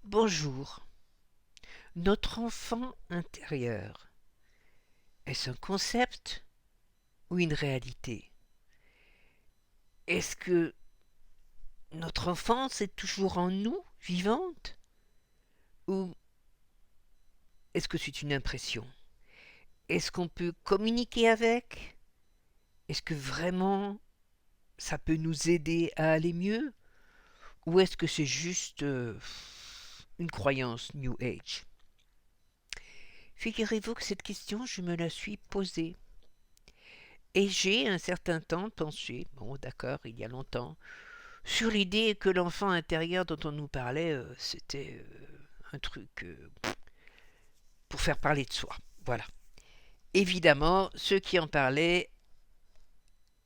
Bonjour. Notre enfant intérieur, est-ce un concept ou une réalité? Est-ce que notre enfance est toujours en nous, vivante? Ou est-ce que c'est une impression? Est-ce qu'on peut communiquer avec? Est-ce que vraiment ça peut nous aider à aller mieux? Ou est-ce que c'est juste une croyance New Age? Figurez-vous que cette question, je me la suis posée. Et j'ai un certain temps pensé, bon d'accord, il y a longtemps, sur l'idée que l'enfant intérieur dont on nous parlait, c'était un truc pour faire parler de soi. Voilà. Évidemment, ceux qui en parlaient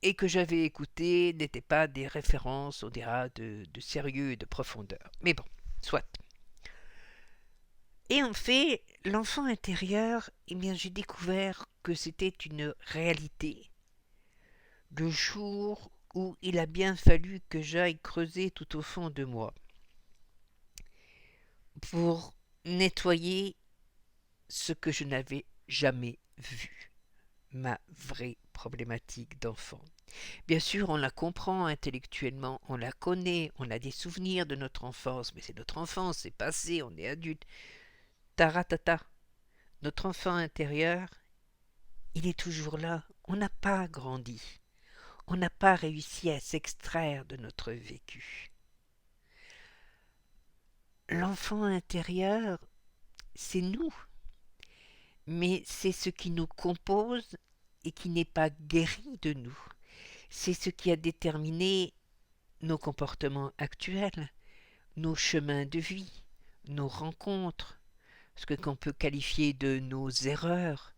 et que j'avais écoutés n'étaient pas des références, on dira, de sérieux et de profondeur. Mais bon, soit. Et en fait, l'enfant intérieur, eh bien, j'ai découvert que c'était une réalité. Le jour où il a bien fallu que j'aille creuser tout au fond de moi pour nettoyer ce que je n'avais jamais vu, ma vraie problématique d'enfant. Bien sûr, on la comprend intellectuellement, on la connaît, on a des souvenirs de notre enfance, mais c'est notre enfance, c'est passé, on est adulte. Taratata, notre enfant intérieur, il est toujours là, on n'a pas grandi, on n'a pas réussi à s'extraire de notre vécu. L'enfant intérieur, c'est nous, mais c'est ce qui nous compose et qui n'est pas guéri de nous. C'est ce qui a déterminé nos comportements actuels, nos chemins de vie, nos rencontres, ce que qu'on peut qualifier de nos erreurs.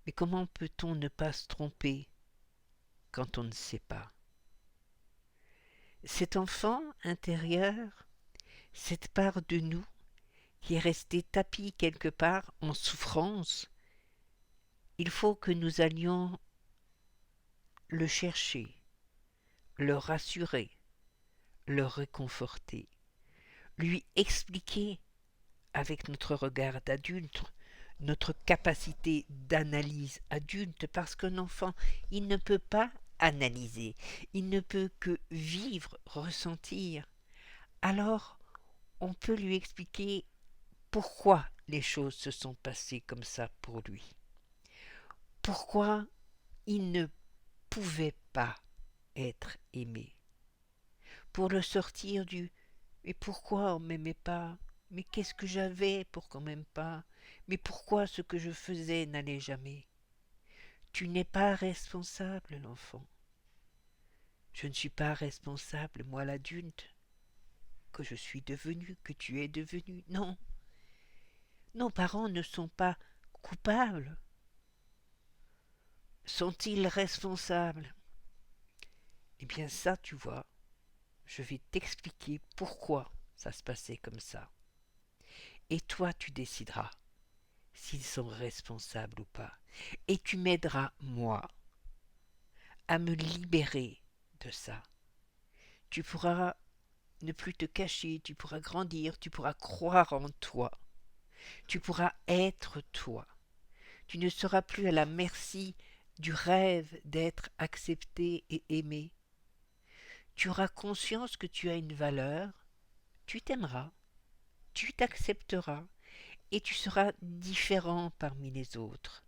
Mais comment peut-on ne pas se tromper quand on ne sait pas? Cet enfant intérieur, cette part de nous qui est restée tapie quelque part en souffrance, il faut que nous allions le chercher, le rassurer, le réconforter, lui expliquer avec notre regard d'adulte, notre capacité d'analyse adulte, parce qu'un enfant, il ne peut pas analyser, il ne peut que vivre, ressentir. Alors, on peut lui expliquer pourquoi les choses se sont passées comme ça pour lui. Pourquoi il ne pouvait pas être aimé. Pour le sortir du mais pourquoi on m'aimait pas? Mais qu'est-ce que j'avais pour qu'on m'aime pas? Mais pourquoi ce que je faisais n'allait jamais? Tu n'es pas responsable, l'enfant. Je ne suis pas responsable, moi l'adulte, que je suis devenu, que tu es devenu. Non. Nos parents ne sont pas coupables. Sont-ils responsables? Eh bien ça, tu vois, je vais t'expliquer pourquoi ça se passait comme ça. Et toi, tu décideras s'ils sont responsables ou pas. Et tu m'aideras, moi, à me libérer de ça. Tu pourras ne plus te cacher, tu pourras grandir, tu pourras croire en toi, tu pourras être toi. Tu ne seras plus à la merci du rêve d'être accepté et aimé. Tu auras conscience que tu as une valeur, tu t'aimeras, tu t'accepteras et tu seras différent parmi les autres.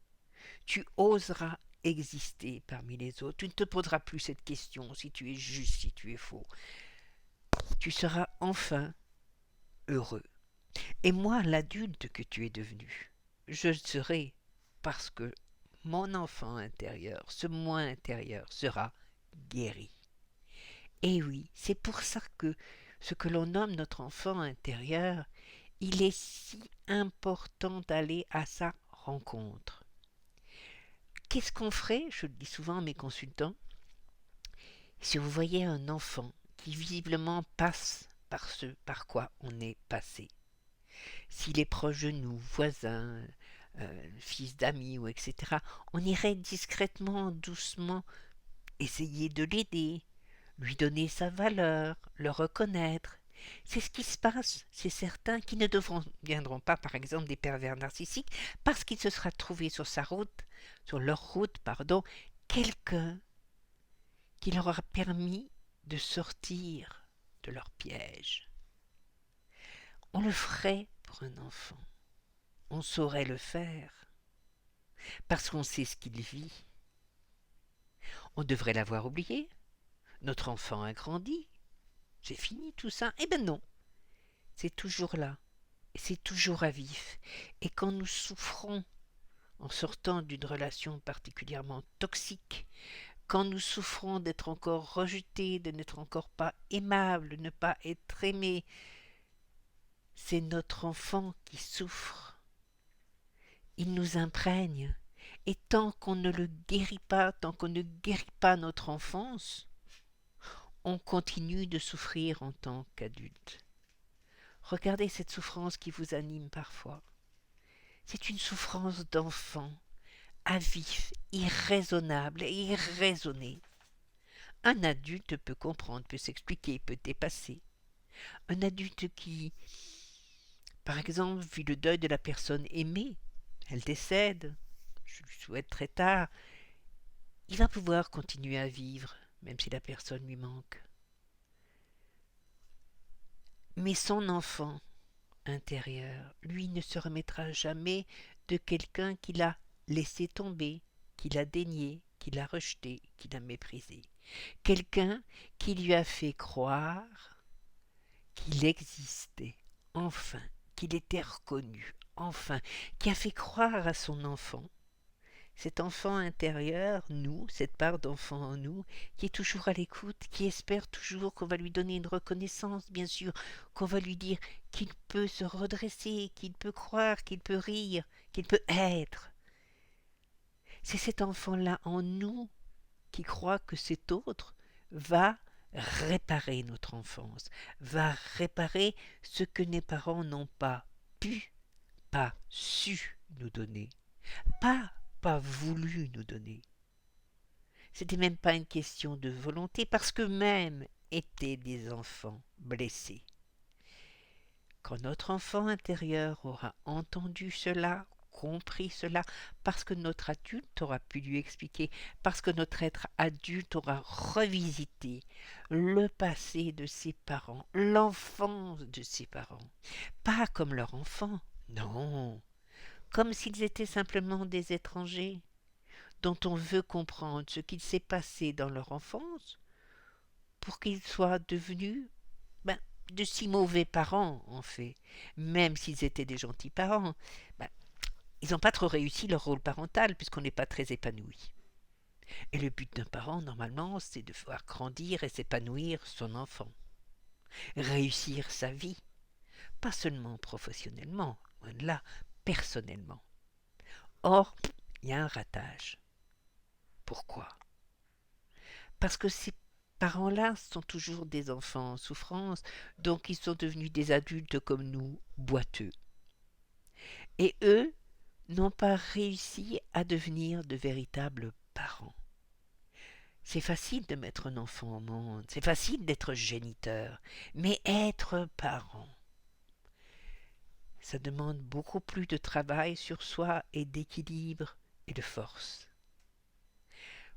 Tu oseras exister parmi les autres. Tu ne te poseras plus cette question si tu es juste, si tu es faux. Tu seras enfin heureux. Et moi, l'adulte que tu es devenu, je le serai parce que mon enfant intérieur, ce moi intérieur, sera guéri. Et oui, c'est pour ça que ce que l'on nomme notre enfant intérieur, il est si important d'aller à sa rencontre. Qu'est-ce qu'on ferait, je le dis souvent à mes consultants, si vous voyez un enfant qui visiblement passe par ce par quoi on est passé, s'il est proche de nous, voisin, fils d'amis ou etc., on irait discrètement, doucement, essayer de l'aider, lui donner sa valeur, le reconnaître, C'est ce qui se passe chez certains qui ne deviendront pas, par exemple, des pervers narcissiques, parce qu'il se sera trouvé sur leur route, quelqu'un qui leur aura permis de sortir de leur piège. On le ferait pour un enfant. On saurait le faire, parce qu'on sait ce qu'il vit. On devrait l'avoir oublié. Notre enfant a grandi. C'est fini tout ça. Eh ben non, c'est toujours là. C'est toujours à vif. Et quand nous souffrons en sortant d'une relation particulièrement toxique, quand nous souffrons d'être encore rejetés, de n'être encore pas aimables, de ne pas être aimés, c'est notre enfant qui souffre. Il nous imprègne. Et tant qu'on ne le guérit pas, tant qu'on ne guérit pas notre enfance, on continue de souffrir en tant qu'adulte. Regardez cette souffrance qui vous anime parfois. C'est une souffrance d'enfant, à vif, irraisonnable et irraisonnée. Un adulte peut comprendre, peut s'expliquer, peut dépasser. Un adulte qui, par exemple, vit le deuil de la personne aimée, elle décède, je lui souhaite très tard, il va pouvoir continuer à vivre, même si la personne lui manque. Mais son enfant intérieur, lui, ne se remettra jamais de quelqu'un qui l'a laissé tomber, qui l'a dénié, qui l'a rejeté, qui l'a méprisé. Quelqu'un qui lui a fait croire qu'il existait, enfin, qu'il était reconnu, enfin, qui a fait croire à son enfant, cet enfant intérieur, nous, cette part d'enfant en nous, qui est toujours à l'écoute, qui espère toujours qu'on va lui donner une reconnaissance, bien sûr, qu'on va lui dire qu'il peut se redresser, qu'il peut croire, qu'il peut rire, qu'il peut être. C'est cet enfant-là en nous qui croit que cet autre va réparer notre enfance, va réparer ce que nos parents n'ont pas pu, pas su nous donner, pas voulu nous donner. C'était même pas une question de volonté, parce qu'eux-mêmes étaient des enfants blessés. Quand notre enfant intérieur aura entendu cela, compris cela, parce que notre adulte aura pu lui expliquer, parce que notre être adulte aura revisité le passé de ses parents, l'enfance de ses parents, pas comme leur enfant, non, comme s'ils étaient simplement des étrangers, dont on veut comprendre ce qu'il s'est passé dans leur enfance pour qu'ils soient devenus de si mauvais parents, en fait. Même s'ils étaient des gentils parents, ils n'ont pas trop réussi leur rôle parental puisqu'on n'est pas très épanoui. Et le but d'un parent, normalement, c'est de voir grandir et s'épanouir son enfant. Réussir sa vie. Pas seulement professionnellement, loin de là, personnellement. Or, il y a un ratage. Pourquoi ? Parce que ces parents-là sont toujours des enfants en souffrance, donc ils sont devenus des adultes comme nous, boiteux. Et eux n'ont pas réussi à devenir de véritables parents. C'est facile de mettre un enfant au monde, c'est facile d'être géniteur, mais être parent, ça demande beaucoup plus de travail sur soi et d'équilibre et de force.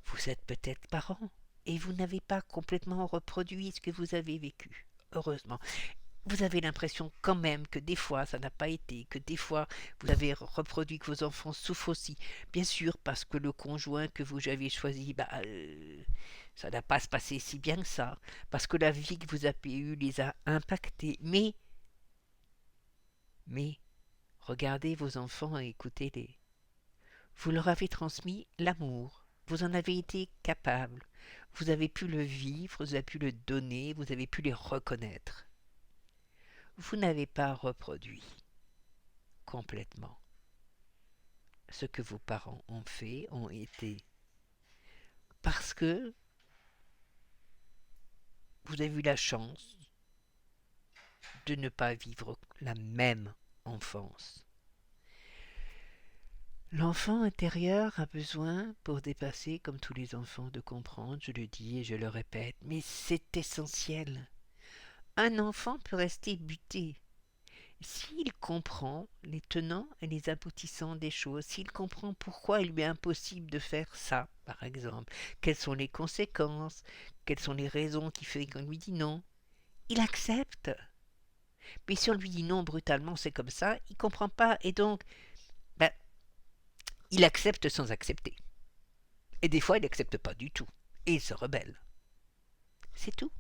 Vous êtes peut-être parent et vous n'avez pas complètement reproduit ce que vous avez vécu. Heureusement. Vous avez l'impression quand même que des fois ça n'a pas été, que des fois vous avez reproduit que vos enfants souffrent aussi. Bien sûr, parce que le conjoint que vous avez choisi, ça n'a pas se passé si bien que ça, parce que la vie que vous avez eue les a impactés. Mais, regardez vos enfants et écoutez-les. Vous leur avez transmis l'amour. Vous en avez été capable. Vous avez pu le vivre, vous avez pu le donner, vous avez pu les reconnaître. Vous n'avez pas reproduit complètement ce que vos parents ont fait, ont été. Parce que vous avez eu la chance de ne pas vivre la même enfance. L'enfant intérieur a besoin, pour dépasser, comme tous les enfants, de comprendre, je le dis et je le répète, mais c'est essentiel. Un enfant peut rester buté. S'il comprend les tenants et les aboutissants des choses, s'il comprend pourquoi il lui est impossible de faire ça, par exemple, quelles sont les conséquences, quelles sont les raisons qui font qu'on lui dit non, il accepte. Mais si on lui dit non brutalement, c'est comme ça, il comprend pas et donc, ben, il accepte sans accepter. Et des fois, il n'accepte pas du tout et il se rebelle. C'est tout.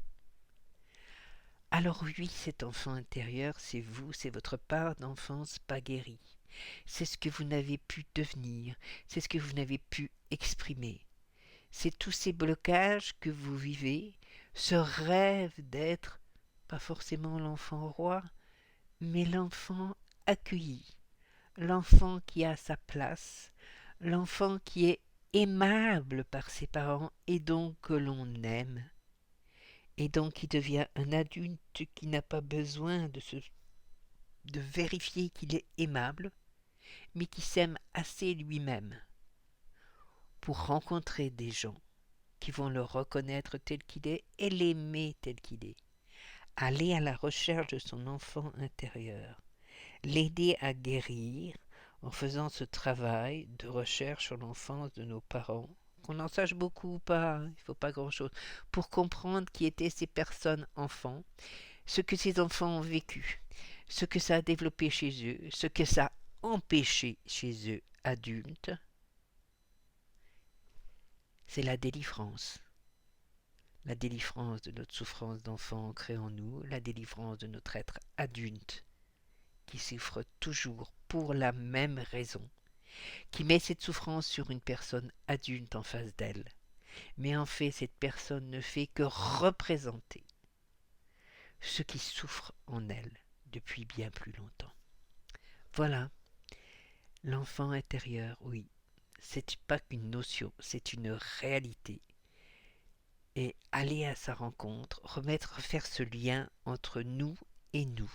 Alors oui, cet enfant intérieur, c'est vous, c'est votre part d'enfance pas guérie. C'est ce que vous n'avez pu devenir, c'est ce que vous n'avez pu exprimer. C'est tous ces blocages que vous vivez, ce rêve d'être, pas forcément l'enfant roi, mais l'enfant accueilli, l'enfant qui a sa place, l'enfant qui est aimable par ses parents et donc que l'on aime. Et donc il devient un adulte qui n'a pas besoin de vérifier qu'il est aimable, mais qui s'aime assez lui-même pour rencontrer des gens qui vont le reconnaître tel qu'il est et l'aimer tel qu'il est. Aller à la recherche de son enfant intérieur, l'aider à guérir en faisant ce travail de recherche sur l'enfance de nos parents, qu'on en sache beaucoup ou pas, il ne faut pas grand-chose, pour comprendre qui étaient ces personnes enfants, ce que ces enfants ont vécu, ce que ça a développé chez eux, ce que ça a empêché chez eux adultes, c'est la délivrance. La délivrance de notre souffrance d'enfant ancrée en nous, la délivrance de notre être adulte qui souffre toujours pour la même raison, qui met cette souffrance sur une personne adulte en face d'elle. Mais en fait, cette personne ne fait que représenter ce qui souffre en elle depuis bien plus longtemps. Voilà, l'enfant intérieur, oui, c'est pas qu'une notion, c'est une réalité. Et aller à sa rencontre, faire ce lien entre nous et nous,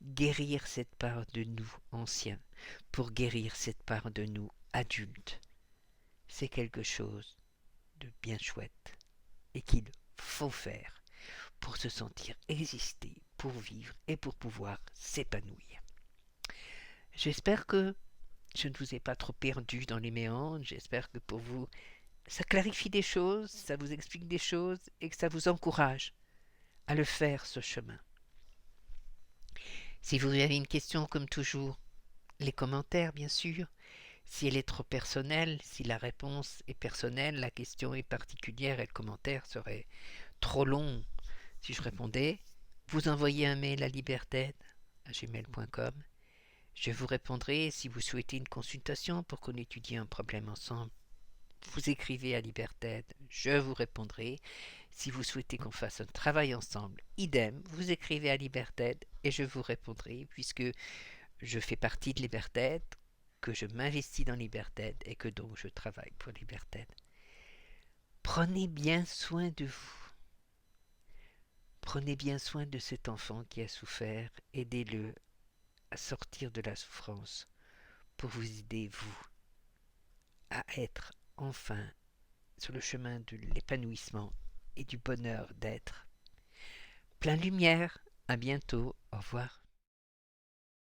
guérir cette part de nous anciens pour guérir cette part de nous adultes, c'est quelque chose de bien chouette et qu'il faut faire pour se sentir exister, pour vivre et pour pouvoir s'épanouir. J'espère que je ne vous ai pas trop perdu dans les méandres, j'espère que pour vous, ça clarifie des choses, ça vous explique des choses et que ça vous encourage à le faire, ce chemin. Si vous avez une question, comme toujours, les commentaires, bien sûr. Si elle est trop personnelle, si la réponse est personnelle, la question est particulière et le commentaire serait trop long si je répondais, vous envoyez un mail à liberted@gmail.com. Je vous répondrai si vous souhaitez une consultation pour qu'on étudie un problème ensemble. Vous écrivez à Liberted, je vous répondrai. Si vous souhaitez qu'on fasse un travail ensemble, idem, vous écrivez à Liberted et je vous répondrai puisque je fais partie de Liberted, que je m'investis dans Liberted et que donc je travaille pour Liberted. Prenez bien soin de vous. Prenez bien soin de cet enfant qui a souffert, aidez-le à sortir de la souffrance pour vous aider, vous, à être enfin sur le chemin de l'épanouissement et du bonheur d'être. Plein lumière, à bientôt, au revoir.